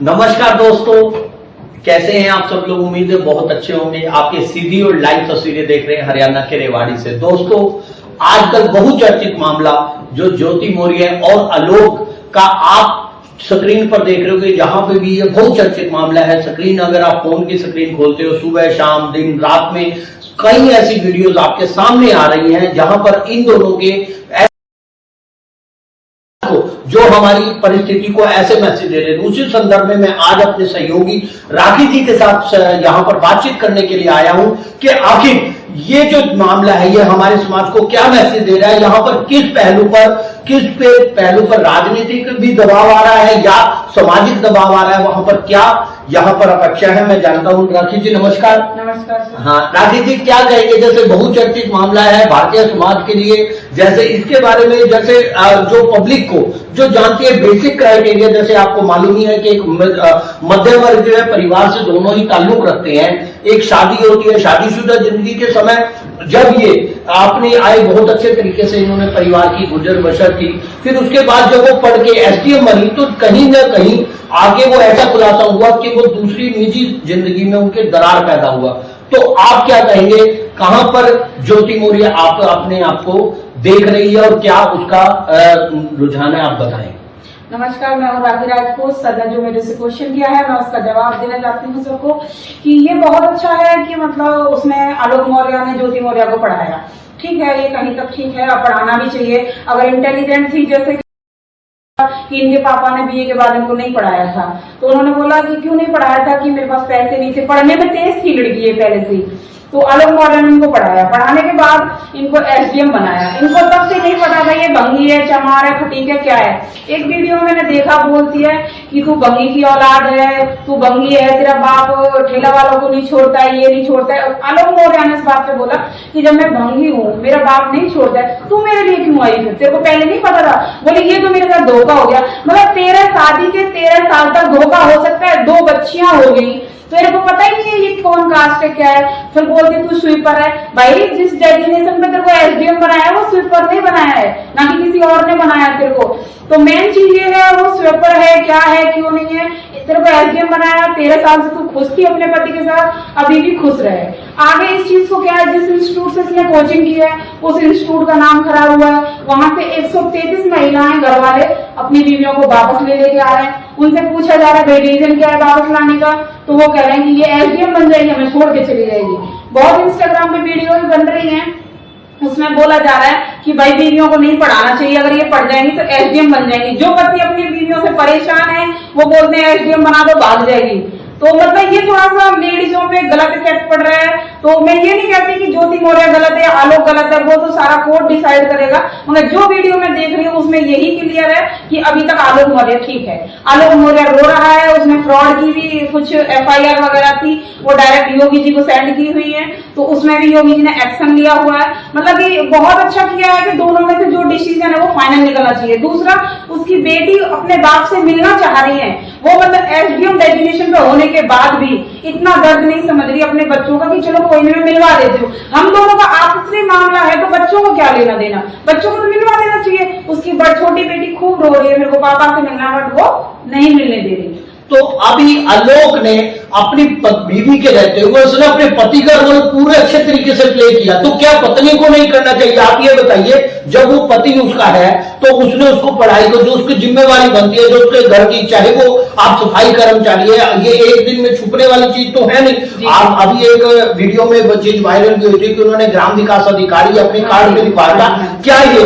नमस्कार दोस्तों, कैसे हैं आप सब लोग। उम्मीद है बहुत अच्छे होंगे। आपके सीधी और लाइव तस्वीरें देख रहे हैं हरियाणा के रेवाड़ी से। दोस्तों, आजकल बहुचर्चित मामला जो ज्योति मौर्य और आलोक का आप स्क्रीन पर देख रहे हो, जहां पे भी ये बहुचर्चित मामला है। स्क्रीन अगर आप फोन की स्क्रीन खोलते हो, सुबह शाम दिन रात में कई ऐसी वीडियोस आपके सामने आ रही हैं जहां पर इन दोनों के जो हमारी परिस्थिति को ऐसे मैसेज दे रहे हैं। उसी संदर्भ में मैं आज अपने सहयोगी राखी जी के साथ यहां पर बातचीत करने के लिए आया हूं कि आखिर ये जो मामला है ये हमारे समाज को क्या मैसेज दे रहा है। यहाँ पर किस पहलू पर राजनीतिक भी दबाव आ रहा है या सामाजिक दबाव आ रहा है, वहां पर क्या यहाँ पर अपेक्षा है, मैं जानता हूँ। राखी जी नमस्कार। नमस्कार सर। हाँ राखी जी, क्या कहेंगे, जैसे बहुचर्चित मामला है भारतीय समाज के लिए, जैसे इसके बारे में, जैसे जो पब्लिक को जो जानती है बेसिक क्राइटेरिया, जैसे आपको मालूम ही है कि एक मध्यम वर्ग जो है परिवार से दोनों ही ताल्लुक रखते हैं। एक शादी होती है, शादीशुदा जिंदगी के समय जब ये अपनी आय बहुत अच्छे तरीके से इन्होंने परिवार की गुजर बसर की, फिर उसके बाद जब वो पढ़ के एसडीएम बनी तो कहीं ना कहीं आगे वो ऐसा खुलासा हुआ कि वो दूसरी निजी जिंदगी में उनके दरार पैदा हुआ। तो आप क्या कहेंगे, कहां पर ज्योति मौर्य आप अपने आप को देख रही है और क्या उसका रुझान है, आप बताएं। नमस्कार, मैं राखी राजपूत। सर ने जो मेरे से क्वेश्चन किया है मैं उसका जवाब देना चाहती हूँ सबको कि ये बहुत अच्छा है कि मतलब उसने आलोक मौर्य ने ज्योति मौर्य को पढ़ाया। ठीक है, ये कहीं तक ठीक है, पढ़ाना भी चाहिए। अगर इंटेलिजेंट थी, जैसे कि इनके पापा ने बीए के बाद इनको नहीं पढ़ाया था, तो उन्होंने बोला कि क्यों नहीं पढ़ाया था, कि मेरे पास पैसे नहीं थे, पढ़ने में तेज थी लड़की है पहले से। तो आलोक मौर्य ने इनको पढ़ाया, पढ़ाने के बाद इनको एसडीएम बनाया। इनको तब से नहीं पता था ये भंगी है, चमार है, खटीक है, क्या है। एक वीडियो मैंने देखा, बोलती है कि तू भंगी की औलाद है, तू भंगी है, तेरा बाप ठेला वालों को नहीं छोड़ता है, ये नहीं छोड़ता है। आलोक मौर्य ने इस बात पे बोला कि जब मैं भंगी हूँ, मेरा बाप नहीं छोड़ता है, तू मेरे लिए क्यों आई थी, तेरे को पहले नहीं पता था। बोले ये तो मेरे साथ धोखा हो गया। मतलब 13 शादी के 13 साल तक धोखा हो सकता है, 2 बच्चियां हो गई, तेरे को पता ही नहीं है ये कौन कास्ट है, क्या है। फिर बोलती तू स्वीपर है। भाई जिस डेजिग्नेशन पे तेरे को एसडीएम बनाया वो स्वीपर नहीं बनाया है, ना कि किसी और ने बनाया तेरे को। तो मेन चीज ये है वो स्वीपर है, क्या है, क्यों नहीं है। तेरे को एसडीएम बनाया, 13 साल से तू खुश थी अपने पति के साथ, अभी भी खुश रहे। आगे इस चीज को क्या है, जिस इंस्टीट्यूट से इसने कोचिंग की है उस इंस्टीट्यूट का नाम खराब हुआ है। वहां से 133 महिलाएं घर वाले अपनी बीवियों को वापस लेके आ रहे हैं। उनसे पूछा जा रहा है भाई रीजन क्या है वापस लाने का, तो वो कह रहे हैं कि ये एसडीएम बन जाएगी, हमें छोड़ के चली जाएगी। बहुत इंस्टाग्राम पे वीडियो भी बन रही है, उसमें बोला जा रहा है कि भाई बीवियों को नहीं पढ़ाना चाहिए, अगर ये पढ़ जाएंगी तो एसडीएम बन जाएंगी। जो पति अपनी बीवियों से परेशान है वो बोलते हैं एसडीएम बना दो, भाग जाएगी। तो मतलब ये थोड़ा सा लेडीजों पे गलत इफेक्ट पड़ रहा है। तो मैं ये नहीं कहती कि ज्योति मौर्य गलत है, आलोक गलत है, वो तो सारा कोर्ट डिसाइड करेगा। मगर जो वीडियो मैं देख रही हूँ उसमें यही क्लियर है कि अभी तक आलोक मौर्य ठीक है। आलोक मौर्य रो रहा है, उसने फ्रॉड की भी कुछ एफआईआर वगैरह थी, वो डायरेक्ट योगी जी को सेंड की हुई है, तो उसमें भी योगी जी ने एक्शन लिया हुआ है। मतलब कि बहुत अच्छा किया है कि दोनों में से जो डिसीजन है वो फाइनल निकलना चाहिए। दूसरा, उसकी बेटी अपने बाप से मिलना चाह रही है, वो मतलब एसडीएम डेजिग्नेशन पे होने के बाद भी इतना दर्द नहीं समझ रही अपने बच्चों का कि चलो कोई नहीं मैं मिलवा देती हूँ। हम दोनों का आपस में मामला है तो बच्चों को क्या लेना देना, बच्चों को तो मिलवा देना चाहिए। उसकी छोटी बेटी खूब रो रही है, मेरे को पापा से मिलना, बट वो नहीं मिलने दे रही। तो अभी आलोक ने अपनी बीवी के रहते हुए उसने अपने पति का रोल पूरे अच्छे तरीके से प्ले किया, तो क्या पत्नी को नहीं करना चाहिए? आप ये बताइए, जब वो पति उसका है तो उसने उसको पढ़ाई को जो उसकी जिम्मेवारी बनती है, जो उसके घर की, चाहे वो आप सफाई कर्मचारी है, ये एक दिन में छुपने वाली चीज तो है नहीं। आप अभी एक वीडियो में वो चीज वायरल हुई थी कि उन्होंने ग्राम विकास अधिकारी अपने कार्ड में लिखवाया था, क्या ये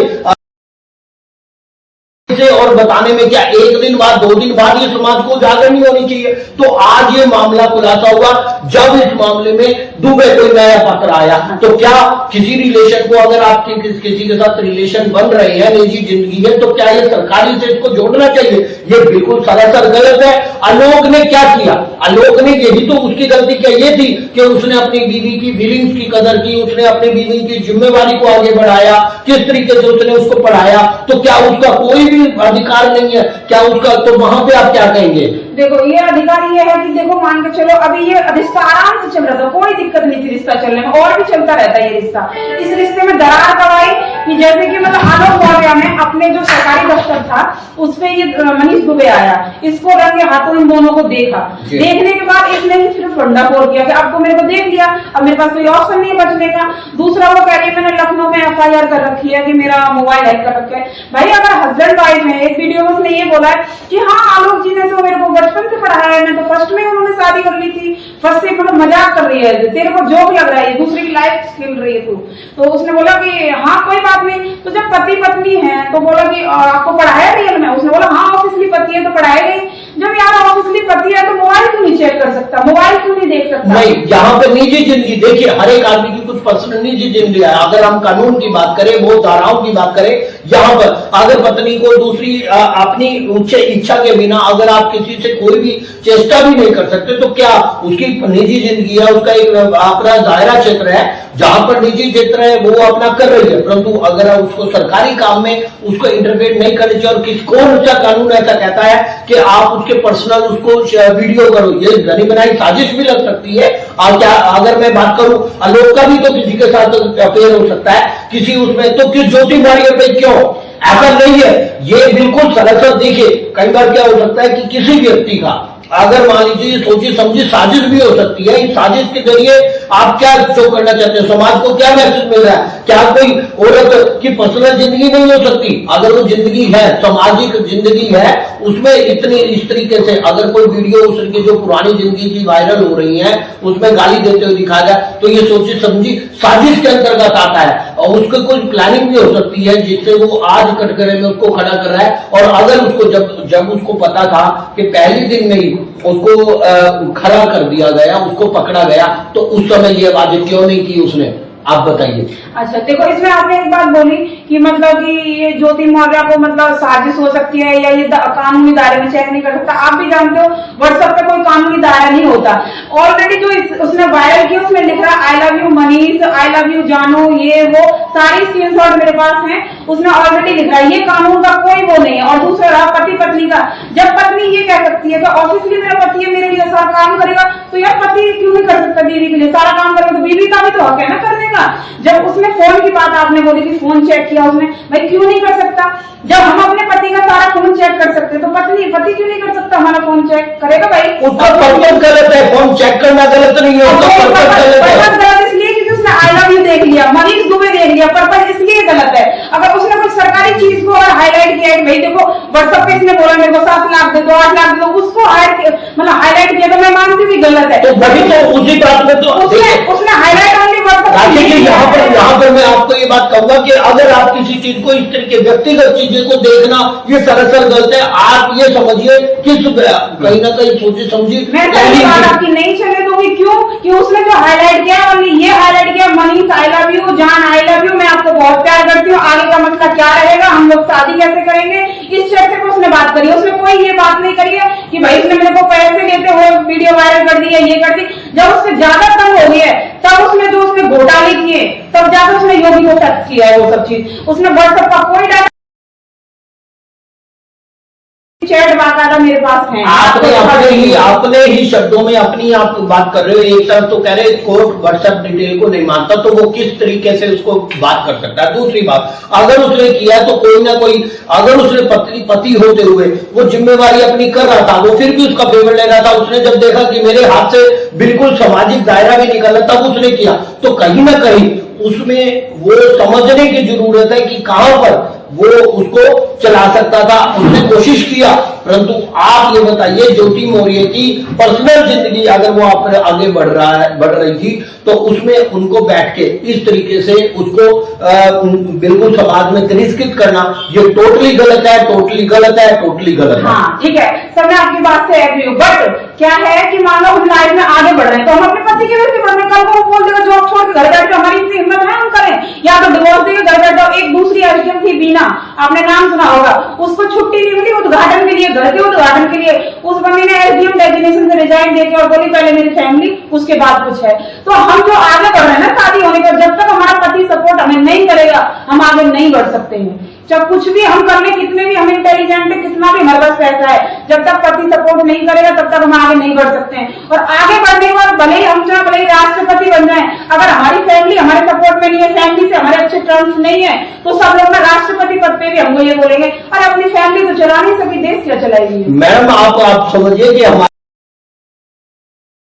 और बताने में क्या 1 दिन बाद 2 दिन बाद ये समाज को उजागर नहीं होनी चाहिए? तो आज ये मामला खुलासा हुआ जब इस मामले में दुबे कोई नया पत्र आया। तो क्या किसी रिलेशन को, अगर आपके किसी के साथ रिलेशन बन रहे हैं, निजी जिंदगी है, तो क्या ये सरकारी से इसको जोड़ना चाहिए? ये बिल्कुल सरासर गलत है। आलोक ने क्या किया? आलोक ने यही तो उसकी गलती क्या ये थी कि उसने अपनी बीवी की फीलिंग्स की कदर की, उसने अपनी बीवी की जिम्मेवारी को आगे बढ़ाया, किस तरीके से उसने उसको पढ़ाया। तो क्या उसका कोई भी अधिकार नहीं है क्या उसका? तो वहां पे आप क्या कहेंगे? देखो ये अधिकार ये है कि देखो मान के चलो अभी ये रिश्ता आराम से चल रहा था, कोई दिक्कत नहीं थी रिश्ता चलने में, और भी चलता रहता है ये रिश्ता। इस रिश्ते में दरार कब आई कि जैसे कि मतलब आलोक मौर्य में अपने जो सरकारी दफ्तर था उस पे ये मनीष दुबे आया, इसको रंगे हाथों इन दोनों को देखा, देखने के बाद इसने भी सिर्फ भंडाफोड़ किया कि अब तो मेरे को देख लिया, अब मेरे पास कोई ऑप्शन नहीं है बचने का। दूसरा वो कह रही है मैंने लखनऊ में FIR कर रखी है कि मेरा मोबाइल हैक कर रखा है। भाई अगर हस्बैंड वाइफ है, एक वीडियो में उसने ये बोला है कि हाँ आलोक जी ने तो मेरे को बचपन से पढ़ाया है, मैं तो फर्स्ट में उन्होंने शादी कर ली थी, फर्स्ट से मतलब मजाक कर रही है, तेरे को जोक लग रहा है, दूसरी की लाइफ खेल रही है तू। तो उसने बोला कि हाँ कोई बात नहीं। तो जब पति पत्नी है तो बोला कि आपको पढ़ाया रियल में? उसने बोला हाँ ऑफिसली पति है तो पढ़ाया नहीं। जब यार ऑफिसली पति है तो मोबाइल क्यों नहीं चेक कर सकता, मोबाइल क्यों नहीं देख सकता? नहीं, यहाँ पे निजी जिंदगी देखिए, हर एक आदमी की कुछ पर्सनल निजी जिंदगी है। अगर हम कानून की बात करें, वो धाराओं की बात करें, यहाँ पर अगर पत्नी को दूसरी अपनी उच्च इच्छा के बिना अगर आप किसी से कोई भी चेष्टा भी नहीं कर सकते तो क्या उसकी निजी जिंदगी है, उसका एक अपना दायरा क्षेत्र है जहां पर निजी क्षेत्र है वो अपना कर रही है। परंतु अगर उसको सरकारी काम में उसको इंटरफेयर नहीं करनी चाहिए। और कौन सा कानून ऐसा कहता है कि आप उसके पर्सनल उसको वीडियो करो? ये बनी बनाई साजिश भी लग सकती है। और क्या अगर मैं बात करूं आलोक का भी तो किसी के साथ अफेयर हो सकता है किसी उसमें, तो किस ज्योति मौर्य पे क्यों? ऐसा नहीं है, ये बिल्कुल सरासर देखिए कई बार क्या हो सकता है कि किसी व्यक्ति का अगर मान लीजिए सोची समझी साजिश भी हो सकती है। इस साजिश के जरिए आप क्या शो करना चाहते हैं, समाज को क्या मैसेज मिल रहा है? क्या कोई औरत की पर्सनल जिंदगी नहीं हो सकती? अगर वो जिंदगी है, सामाजिक जिंदगी है, उसमें इतनी इस तरीके से अगर कोई वीडियो उसकी जो पुरानी जिंदगी की वायरल हो रही है उसमें गाली देते हुए दिखाया जाए तो ये सोची समझी साजिश के अंतर्गत आता है। और उसकी कोई प्लानिंग भी हो सकती है जिससे वो आज कटघरे में उसको खड़ा कर रहा है। और अगर उसको जब उसको पता था कि पहले दिन में ही उसको खड़ा कर दिया गया, उसको पकड़ा गया, तो उस समय ये बातें क्यों नहीं की उसने? आप बताइए। अच्छा देखो, इसमें आपने एक बात बोली कि मतलब कि ये ज्योति मौर्य को मतलब साजिश हो सकती है या ये कानूनी दायरे में चेक नहीं कर सकता। आप भी जानते हो व्हाट्सएप पे कोई कानूनी दायरा नहीं होता। ऑलरेडी जो उसने वायरल किया उसमें लिख रहा I love you Manish, I love you जानू, ये वो सारी स्क्रीनशॉट मेरे पास हैं। उसने ऑलरेडी लिखा है, ये कानून का कोई वो नहीं है। और दूसरा रहा पति पत्नी का, जब पत्नी ये कह सकती है तो ऑब्वियसली मेरा पति है, मेरे लिए सारा काम करेगा, तो यार पति क्यों नहीं कर सकता बीवी के लिए? सारा काम करेगा तो बीवी का भी तो हक है ना करने का। जब उसने फोन की बात आपने बोली कि फोन चेक किया उसने, भाई क्यों नहीं कर सकता? जब हम अपने पति का सारा फोन चेक कर सकते तो पति क्यों नहीं कर सकता? हमारा फोन चेक करेगा भाई। उसका पर्पस गलत है, फोन चेक करना गलत नहीं है, उसका पर्पस गलत है। पर्पस गलत इसलिए क्योंकि उसने आई लव यू देख लिया, मनीष दुबे देख लिया, पर्पस इसलिए गलत है। अगर उसने कुछ सरकारी चीज को और हाईलाइट किया है, भाई देखो व्हाट्सएप पे इसने बोला मेरे को 7 लाख दे दो, 8 लाख दे दो, उसको मतलब हाईलाइट किया तो मैं मानती हूँ गलत है। तो वही तो उसी बात में तो उसने हाईलाइट ओनली व्हाट्सएप। यहाँ पर मैं आपको ये बात कहूंगा कि अगर आप किसी चीज को इस तरीके व्यक्तिगत चीजें को देखना ये सरासर गलत है। आप ये समझिए किस कहीं ना कहीं सोची समझी बात आपकी नहीं चले तो क्यों कि उसने जो हाईलाइट किया हमने ये हाईलाइट किया मनीष आई लव यू, जान आई लव यू, मैं आपको बहुत प्यार करती हूँ, आगे का मसला क्या रहेगा, हम लोग शादी कैसे करेंगे, इस चर्चे पर उसने बात करी। उसने कोई ये बात नहीं करी है कि भाई उसने मेरे को पैसे लेते हुए वीडियो वायरल कर दी है, ये कर दी। जब उससे ज्यादा तंग हो गई है तब उसने जो उसने घोटाले किए तब जाकर उसने योगी को टच किया है वो सब चीज। उसने व्हाट्सएप का कोई डाटा चैट बाकायदा मेरे पास है। अपने ही शब्दों में अपनी आप बात कर रहे हो। एक तरफ तो कह रहे कोर्ट व्हाट्सएप डिटेल को नहीं मानता तो वो किस तरीके से उसको बात कर सकता है। दूसरी बात, अगर उसने किया तो कोई ना कोई, अगर उसने पति होते हुए वो जिम्मेवारी अपनी कर रहा था, वो फिर भी उसका फेवर ले रहा था। उसने जब देखा कि मेरे हाथ से बिल्कुल सामाजिक दायरा भी निकल रहा तब उसने किया। तो कहीं ना कहीं उसमें वो समझने की जरूरत है कि कहां पर वो उसको चला सकता था। उसने कोशिश किया, परंतु आप ये बताइए ज्योति मौर्य की पर्सनल जिंदगी अगर वो आगे बढ़ रही थी तो उसमें उनको बैठ के इस तरीके से उसको बिल्कुल समाज में तिरस्कृत करना ये टोटली गलत है, टोटली गलत है, टोटली गलत है। हाँ ठीक है सर, मैं आपकी बात से एग्री हूँ। बट क्या है कि मान लो हम लाइफ में आगे बढ़ रहे हैं तो हम अपने पति की वजह से बढ़ रहे हैं। कल को बोल देगा जॉब छोड़ के घर बैठ के, हमारी इतनी हिम्मत है हम करें, या तो डिवोर्स देके घर बैठ जाओ। एक दूसरी अर्जुन थी बीना, आपने नाम सुना होगा, उसको छुट्टी नहीं मिली उद्घाटन के लिए, घर के उद्घाटन के लिए। उस बंदी ने एसडीएम डेजिग्नेशन से रिजाइन देके और बोली पहले मेरी फैमिली उसके बाद कुछ है। तो हम जो आगे बढ़ रहे हैं ना शादी होने का, जब तक हमारा पति सपोर्ट हमें नहीं करेगा हम आगे नहीं बढ़ सकते हैं। जब कुछ भी हम कर ले, कितने भी हम इंटेलिजेंट है, कितना भी हमारे पास पैसा है, जब तक पति सपोर्ट नहीं करेगा तब तक हम आगे नहीं बढ़ सकते हैं। और आगे बढ़ने के बाद भले ही हम चाहे भले ही राष्ट्रपति बन जाए। अगर हमारी फैमिली हमारे सपोर्ट में नहीं है, फैमिली से हमारे अच्छे टर्म्स नहीं है, तो सब लोग ना राष्ट्रपति पद पे भी हमको ये बोलेंगे, अरे अपनी फैमिली तो चला नहीं सकी, देश क्या चलाएगी। मैडम आप समझिए कि हमारे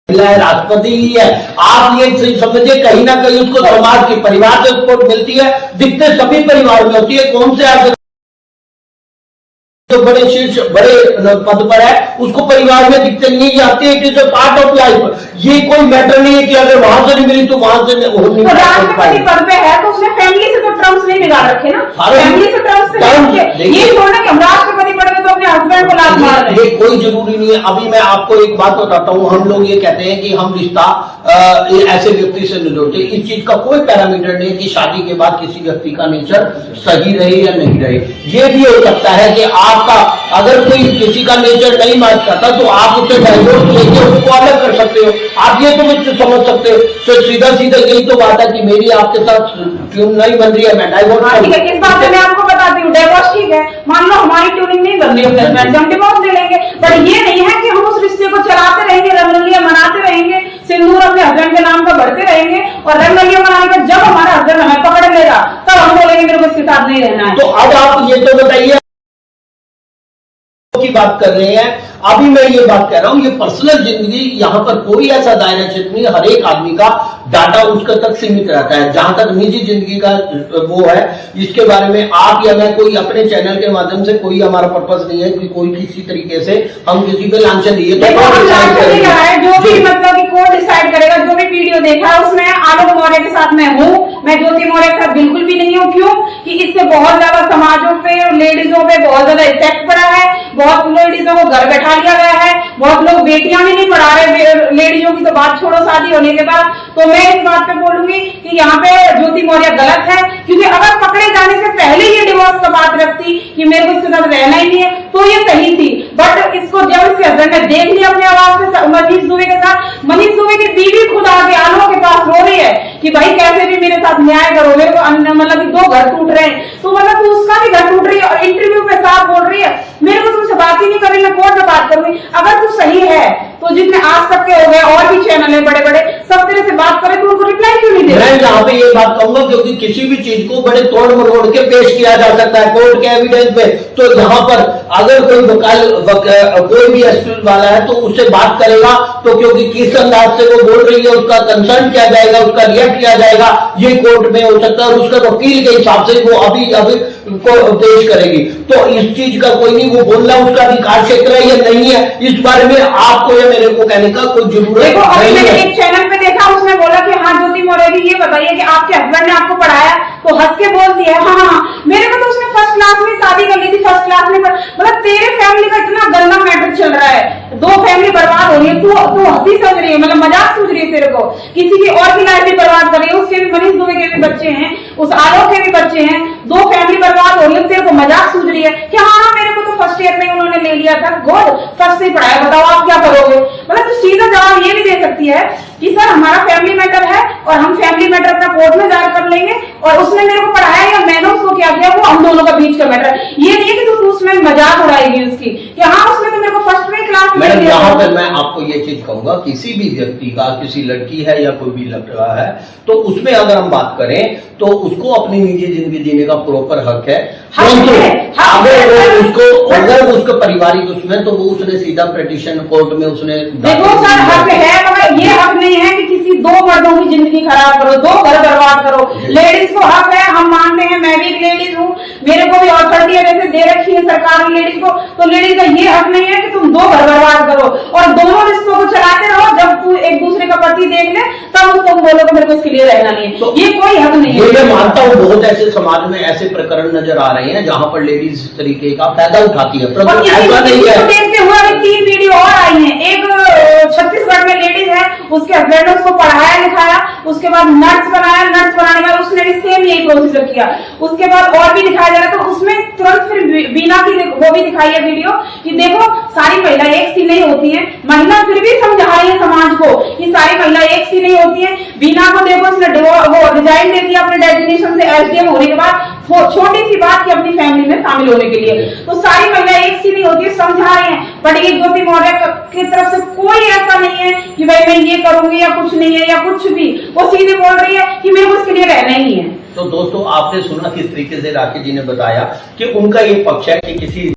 राष्ट्रपति ही है, आप ये समझिए कहीं ना कहीं उसको समाज के परिवार से सपोर्ट मिलती है, दिक्कत सभी परिवार में होती है। कौन से आप जो बड़े शीर्ष बड़े पद पर है उसको परिवार में दिक्कत नहीं आती है, it is a part of life. ये कोई मैटर नहीं है कि अगर वहां से नहीं मिली तो वहां से नहीं। राष्ट्रपति पद पे है तो उसने फैमिली से तो टर्म्स नहीं बिगाड़ रखे ना, फैमिली से टर्म्स ये थोड़ा कि हम राष्ट्रपति पद पे तो अपने हस्बैंड को लात मार रहे हैं। ये कोई जरूरी नहीं है। अभी मैं आपको एक बात बताता हूँ, हम लोग ये कहते हैं कि हम रिश्ता ऐसे व्यक्ति से नहीं जोड़ते, इस चीज का कोई पैरामीटर नहीं है कि शादी के बाद किसी व्यक्ति का नेचर सही रहे या नहीं रहे। ये भी हो सकता है कि आपका अगर कोई किसी का नेचर नहीं मैच करता तो आप उससे डाइवोर्स लेके उसको अलग कर सकते हो, आप ये तो मुझसे समझ सकते हो। तो सीधा यही तो बात है कि मेरी आपके साथ ट्यून नहीं बन रही है, मैं डाइवोर्स। ठीक है, इस बात से मैं आपको बताती हूँ, डाइवोर्स ठीक है, मान लो हमारी ट्यूनिंग नहीं बन रही है, हम डिवोर्स दे लेंगे, पर ये नहीं है कि हम उस रिश्ते को चलाते रहेंगे, रंगरलियां मनाते रहेंगे, सिंदूर अपने हस्बैंड के नाम का बढ़ते रहेंगे, और रंगरलियां मनाने का जब हमारा हस्बैंड हमें पकड़ लेगा तब हम बोलेंगे मेरे को इसके साथ नहीं रहना है। तो अब आप ये तो बताइए की बात कर रहे हैं, अभी मैं ये बात कह रहा हूं, ये पर्सनल जिंदगी, यहाँ पर कोई ऐसा दायरा क्षेत्र नहीं, हर एक आदमी का डाटा उसका तक सीमित रहता है। जहां तक निजी जिंदगी का वो है, इसके बारे में आप या मैं कोई अपने चैनल के माध्यम से कोई हमारा पर्पस नहीं है कि कोई किसी तरीके से हम किसी पे लांछन दिए तो जो भी मतलब कि कोर्ट डिसाइड करेगा, जो भी वीडियो देखा है उसमें आलोक मौर्य के साथ मैं हूँ, मैं ज्योति मौर्य के साथ बिल्कुल भी नहीं हूँ। क्यों कि इससे बहुत ज्यादा समाजों पे और लेडीजों पे बहुत ज्यादा इफेक्ट पड़ा है, बहुत लेडीजों को घर बैठा लिया गया है, बहुत लोग बेटियां भी नहीं पढ़ा रहे, लेडीजों की तो बात छोड़ो शादी होने के बाद। तो मैं इस बात पे बोलूंगी कि यहाँ पे ज्योति मौर्य गलत है, क्योंकि अगर पकड़े जाने से पहले ये डिवोर्स का बात रखती कि मेरे को इसके साथ रहना ही नहीं है तो ये सही थी। बट इसको जब इसके हस्बैंड ने देख लिया अपने आवाज से मनीष दुबे के साथ, मनीष दुबे की बीवी खुद आके आलोक के पास रो रही है कि भाई कैसे भी मेरे साथ न्याय करो, मेरे को मतलब 2 घर टूट रहे हैं, तो मतलब तू उसका भी घर टूट रही है और इंटरव्यू पे साफ बोल रही है मेरे को तुमसे बात ही नहीं करनी, मैं कोर्ट में बात करूंगी। अगर तू सही है तो जितने आज तक के हो गए और भी चैनल है बड़े बड़े, सब तेरे से बात करें तो उनको रिप्लाई क्यों नहीं दे? मैं यहाँ पे ये बात कहूंगा क्योंकि किसी भी चीज को बड़े तोड़ मरोड़ के पेश किया जा सकता है कोर्ट के एविडेंस में। तो यहाँ पर अगर कोई भी एसपी वाला है तो उससे बात करेगा तो क्योंकि किस अंदाज से वो बोल रही है उसका कंसर्न किया जाएगा, उसका रिएक्ट किया जाएगा, ये कोर्ट में हो सकता है और उसका वकील के हिसाब से वो अभी को पेश करेगी। तो इस चीज का कोई नहीं, वो बोलना उसका अधिकार क्षेत्र है या नहीं है, इस बारे में आपको या मेरे को कहने का कोई जरूरत नहीं है। एक चैनल पे देखा, उसने बोला कि हाँ ज्योति मौर्य जी ये बताइए कि आपके हस्बैंड ने आपको पढ़ाया, तो हंस के बोल दिया हाँ मेरे को तो उसने फर्स्ट क्लास में शादी कर ली थी, फर्स्ट क्लास में। मतलब तेरे फैमिली का इतना गंदा मैटर चल रहा है, 2 फैमिली बर्बाद हो रही है, तू हंसी समझ रही है, मतलब मजाक समझ रही है तेरे को, किसी की और की लाइफ भी बर्बाद कर रही है, उसके भी मनीष दुबे के भी बच्चे हैं, उस आलोक के भी बच्चे हैं, 2 फैमिली बर्बाद हो रही है, तेरे को मजाक सूझ रही है कि हाँ मेरे को तो फर्स्ट ईयर में उन्होंने ले लिया था, गुड फर्स्ट से पढ़ाया, बताओ आप क्या करोगे? मतलब तो सीधा जवाब ये भी दे सकती है कि सर हमारा फैमिली मैटर है और हम फैमिली मैटर अपना कोर्ट में दायर कर लेंगे, और उसने मेरे को पढ़ाया या मैंने उसको क्या किया वो हम दोनों का बीच का मैटर है। ये नहीं है कि तुम उसमें मजाक उड़ाएगी उसकी कि हाँ उसने तो मेरे को फर्स्ट में क्लास में दिया। यहाँ पर मैं आपको ये चीज कहूंगा, किसी भी व्यक्ति का, किसी लड़की है या कोई भी लड़का है, तो उसमें अगर हम बात करें तो उसको अपनी निजी जिंदगी जीने का प्रॉपर हक है। अगर उसको पारिवारिक उसमें तो वो उसने सीधा पिटीशन कोर्ट में उसने देखो सर हक है, मगर ये हक नहीं है कि किसी 2 मर्दों की जिंदगी खराब करो, 2 घर बर्बाद करो। लेडीज को हक है, हम मानते हैं, मैं भी एक लेडीज हूँ, मेरे को भी अथॉरिटी जैसे दे रखी है सरकार ने लेडीज को, तो लेडीज का ये हक नहीं है कि तुम 2 घर बर्बाद करो और दोनों रिश्तों को चलाते रहो, जब तू एक दूसरे का पति देख ले तब उसको बोलो मेरे को इसके लिए रहना नहीं है, तो ये कोई हक नहीं है। मैं मानता हूँ बहुत ऐसे समाज में ऐसे प्रकरण नजर आ रहे हैं जहाँ पर लेडीज इस तरीके का फायदा उठाती है, ऐसा नहीं है। देखते हुए अभी 3 वीडियो और आई हैं, एक छत्तीसगढ़ में लेडीज है, उसके हस्बैंड ने उसको पढ़ाया लिखाया, उसके बाद नर्स बनाया, नर्स बनाने के बाद उसने भी सेम यही प्रोसीजर किया। उसके बाद और भी दिखाया जा रहा था, उसमें तुरंत फिर बीना की वो भी दिखाई है वीडियो कि देखो सारी महिला एक सी नहीं होती है। महिला फिर भी समझा रही है समाज को कि सारी महिला एक सी नहीं होती है। बीना को देखो उसने वो रिजाइन दे दिया अपने डेजिग्नेशन से एसडीएम होने के बाद, छोटी सी बात की अपनी फैमिली में शामिल होने के लिए। तो सारी महिला एक सी नहीं होती है, समझा रहे हैं। बट ये ज्योति मौर्य की तरफ से कोई ऐसा नहीं है कि भाई मैं ये करूंगी या कुछ नहीं है या कुछ भी, वो सीधे बोल रही है कि मेरे को इसके लिए रहना ही है। तो दोस्तों आपने सुना किस तरीके से राकेश जी ने बताया कि उनका ये पक्ष है कि किसी